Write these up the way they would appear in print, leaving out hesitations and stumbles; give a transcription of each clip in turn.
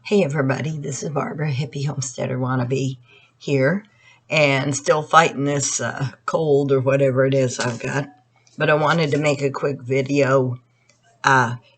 Hey everybody, this is Barbara, hippie homesteader wannabe here, and still fighting this cold or whatever it is I've got. But I wanted to make a quick video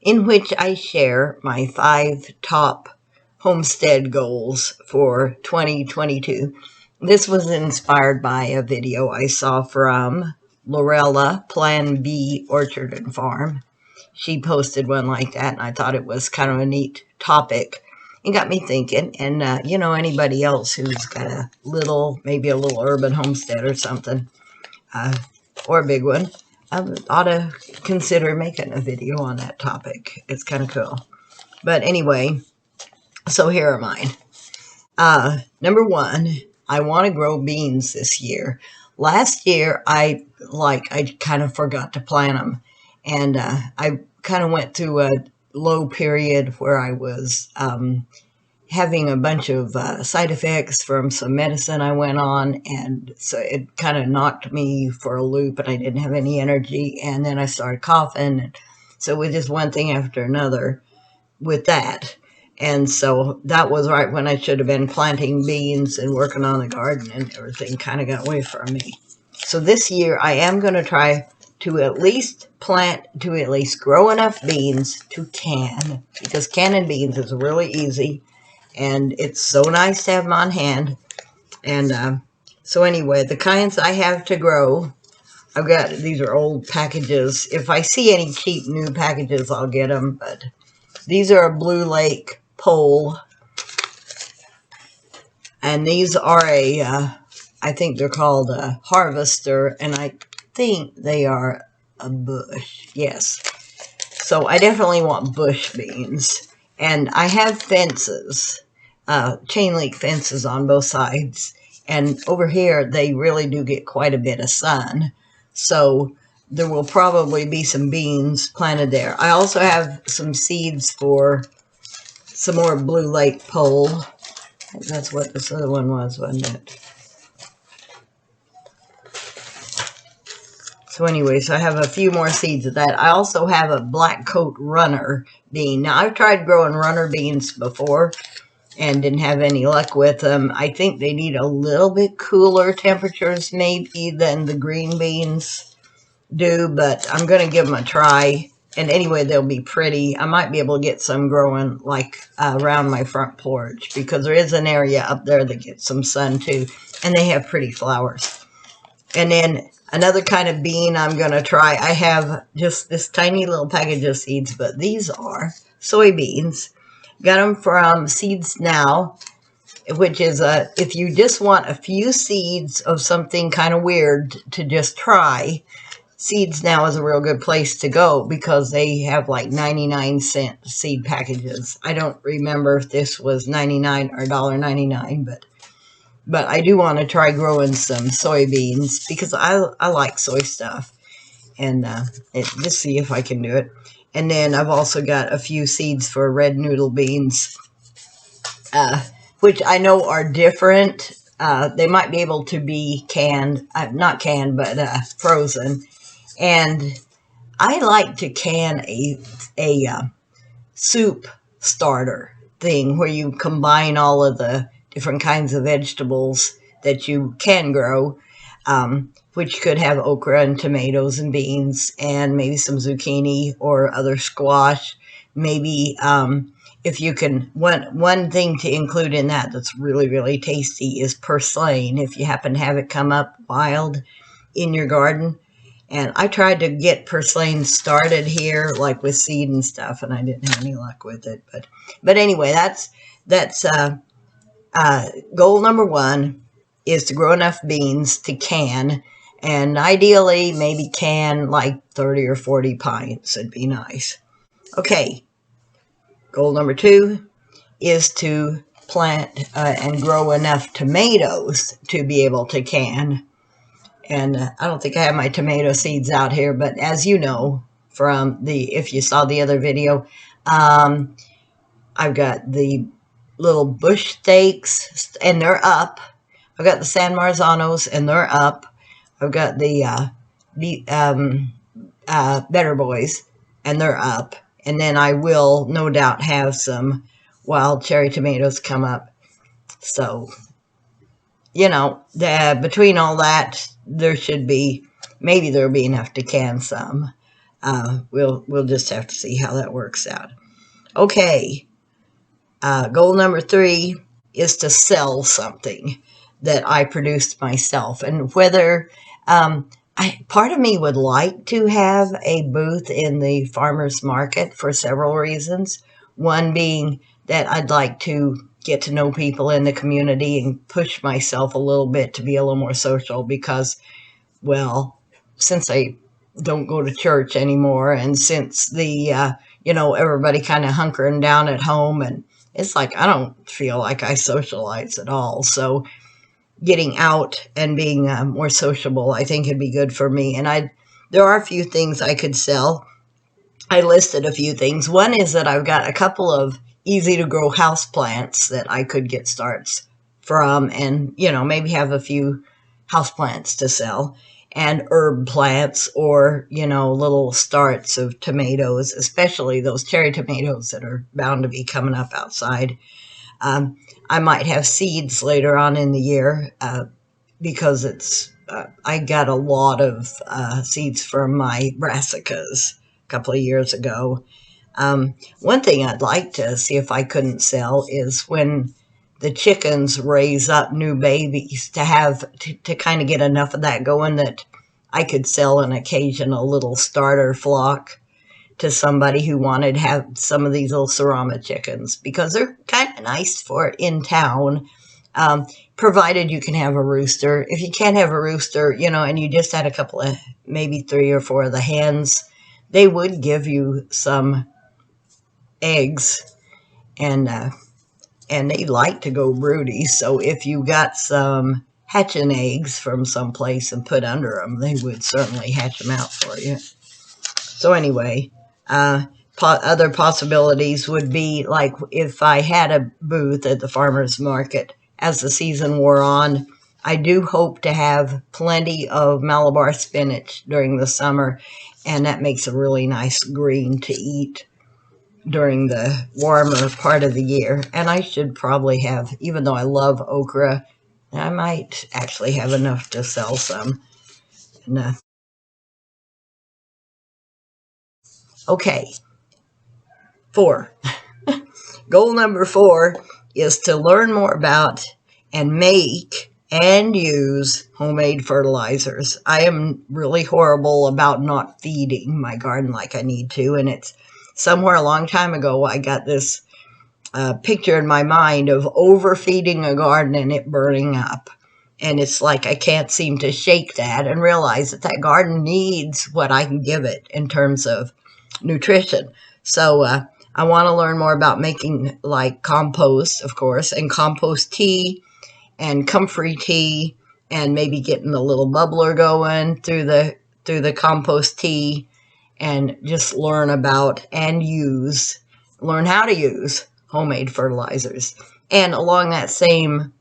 in which I share my 5 top homestead goals for 2022. This was inspired by a video I saw from Lorella, Plan B Orchard and Farm. She posted one like that, and I thought it was kind of a neat topic. It got me thinking, and anybody else who's got maybe a little urban homestead or something, or a big one, ought to consider making a video on that topic. It's kind of cool. But anyway, so here are mine. Number 1, I want to grow beans this year. Last year, I kind of forgot to plant them, and I kind of went through a low period where I was having a bunch of side effects from some medicine I went on, and so it kind of knocked me for a loop, and I didn't have any energy, and then I started coughing, and so with just one thing after another with that. And so that was right when I should have been planting beans and working on the garden, and everything kind of got away from me. So this year I am going to try to at least grow enough beans to can, because canning beans is really easy, and it's so nice to have them on hand. And so anyway, the kinds I have to grow, these are old packages. If I see any cheap new packages, I'll get them, but these are a Blue Lake pole, and these are I think they're called a harvester, and I think they are a bush. Yes. So I definitely want bush beans. And I have fences, chain link fences on both sides. And over here, they really do get quite a bit of sun. So there will probably be some beans planted there. I also have some seeds for some more Blue Lake pole. That's what this other one was, wasn't it? So anyway, so I have a few more seeds of that. I also have a black coat runner bean. Now, I've tried growing runner beans before and didn't have any luck with them. I think they need a little bit cooler temperatures maybe than the green beans do, but I'm going to give them a try. And anyway, they'll be pretty. I might be able to get some growing around my front porch, because there is an area up there that gets some sun too, and they have pretty flowers. And then another kind of bean I'm going to try, I have just this tiny little package of seeds, but these are soybeans. Got them from Seeds Now, which is if you just want a few seeds of something kind of weird to just try, Seeds Now is a real good place to go, because they have like 99-cent seed packages. I don't remember if this was 99 or $1.99, but I do want to try growing some soybeans, because I like soy stuff, and just see if I can do it. And then I've also got a few seeds for red noodle beans, which I know are different. They might be able to be canned, not canned, but frozen. And I like to can a soup starter thing where you combine all of the different kinds of vegetables that you can grow, which could have okra and tomatoes and beans and maybe some zucchini or other squash. Maybe if you can, one thing to include in that that's really, really tasty is purslane, if you happen to have it come up wild in your garden. And I tried to get purslane started here, like with seed and stuff, and I didn't have any luck with it. But anyway, that's goal number 1 is to grow enough beans to can, and ideally maybe can like 30 or 40 pints. It'd be nice. Okay, goal number 2 is to plant and grow enough tomatoes to be able to can. And I don't think I have my tomato seeds out here, but as you know from if you saw the other video, I've got the little bush steaks, and they're up. I've got the San Marzanos, and they're up. I've got the Better Boys, and they're up. And then I will no doubt have some wild cherry tomatoes come up. So, you know, between all that, there should be, maybe there'll be enough to can some. We'll just have to see how that works out. Okay, goal number 3 is to sell something that I produced myself. And whether, part of me would like to have a booth in the farmer's market for several reasons. One being that I'd like to get to know people in the community and push myself a little bit to be a little more social because, well, since I don't go to church anymore and since the, everybody kind of hunkering down at home, and it's like I don't feel like I socialize at all. So getting out and being more sociable, I think it'd be good for me. And there are a few things I could sell. I listed a few things. One is that I've got a couple of easy to grow house plants that I could get starts from and, maybe have a few house plants to sell and herb plants or, little starts of tomatoes, especially those cherry tomatoes that are bound to be coming up outside. I might have seeds later on in the year because I got a lot of seeds from my brassicas a couple of years ago. One thing I'd like to see if I couldn't sell is when the chickens raise up new babies to kind of get enough of that going that I could sell an occasional little starter flock to somebody who wanted to have some of these little Serama chickens because they're kind of nice for in town, provided you can have a rooster. If you can't have a rooster, and you just had a couple of, maybe 3 or 4 of the hens, they would give you some eggs, and they like to go broody. So if you got some hatching eggs from someplace and put under them, they would certainly hatch them out for you. So anyway, other possibilities would be like if I had a booth at the farmer's market as the season wore on. I do hope to have plenty of Malabar spinach during the summer, and that makes a really nice green to eat during the warmer part of the year. And I should probably have, even though I love okra, I might actually have enough to sell some. And, okay, 4. Goal number 4 is to learn more about and make and use homemade fertilizers. I am really horrible about not feeding my garden like I need to, and it's somewhere a long time ago I got this picture in my mind of overfeeding a garden and it burning up. And it's like I can't seem to shake that and realize that that garden needs what I can give it in terms of nutrition. So I want to learn more about making like compost, of course, and compost tea and comfrey tea, and maybe getting a little bubbler going through the compost tea, and just learn about and learn how to use homemade fertilizers. And along that same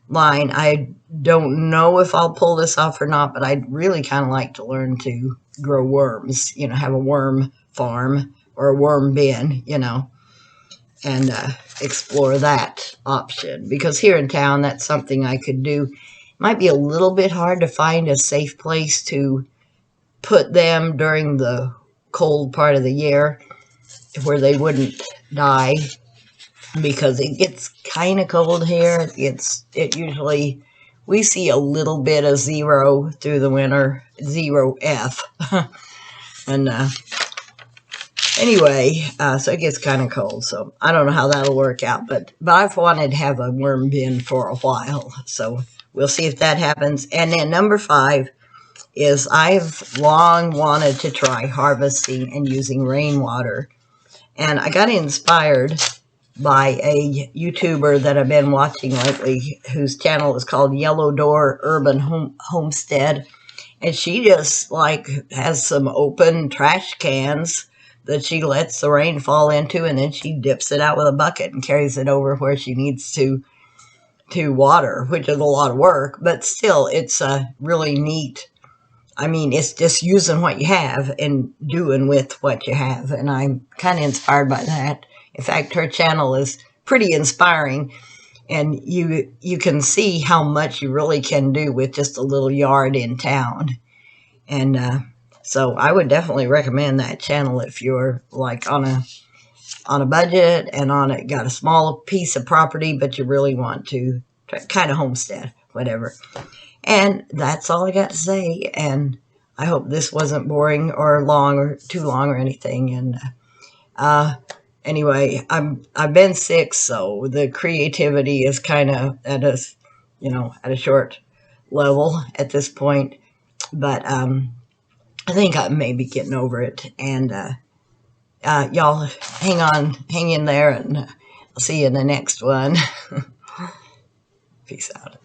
line, I don't know if I'll pull this off or not, but I'd really kind of like to learn to grow worms, have a worm farm or a worm bin, and explore that option. Because here in town, that's something I could do. It might be a little bit hard to find a safe place to put them during the cold part of the year where they wouldn't die, because it gets kind of cold here. It usually, we see a little bit of 0 through the winter, 0 F. And anyway, so it gets kind of cold. So I don't know how that'll work out, but I've wanted to have a worm bin for a while. So we'll see if that happens. And then number 5 is I've long wanted to try harvesting and using rainwater. And I got inspired by a YouTuber that I've been watching lately, whose channel is called Yellow Door Urban Homestead. And she just has some open trash cans that she lets the rain fall into, and then she dips it out with a bucket and carries it over where she needs to water, which is a lot of work, but still it's really neat. I mean, it's just using what you have and doing with what you have, and I'm kind of inspired by that. In fact, her channel is pretty inspiring. And you can see how much you really can do with just a little yard in town. And so I would definitely recommend that channel if you're like on a budget and got a small piece of property, but you really want to kind of homestead, whatever. And that's all I got to say. And I hope this wasn't boring or long or too long or anything. And anyway, I've been sick, so the creativity is kind of at a short level at this point. But I think I may be getting over it. And y'all hang in there, and I'll see you in the next one. Peace out.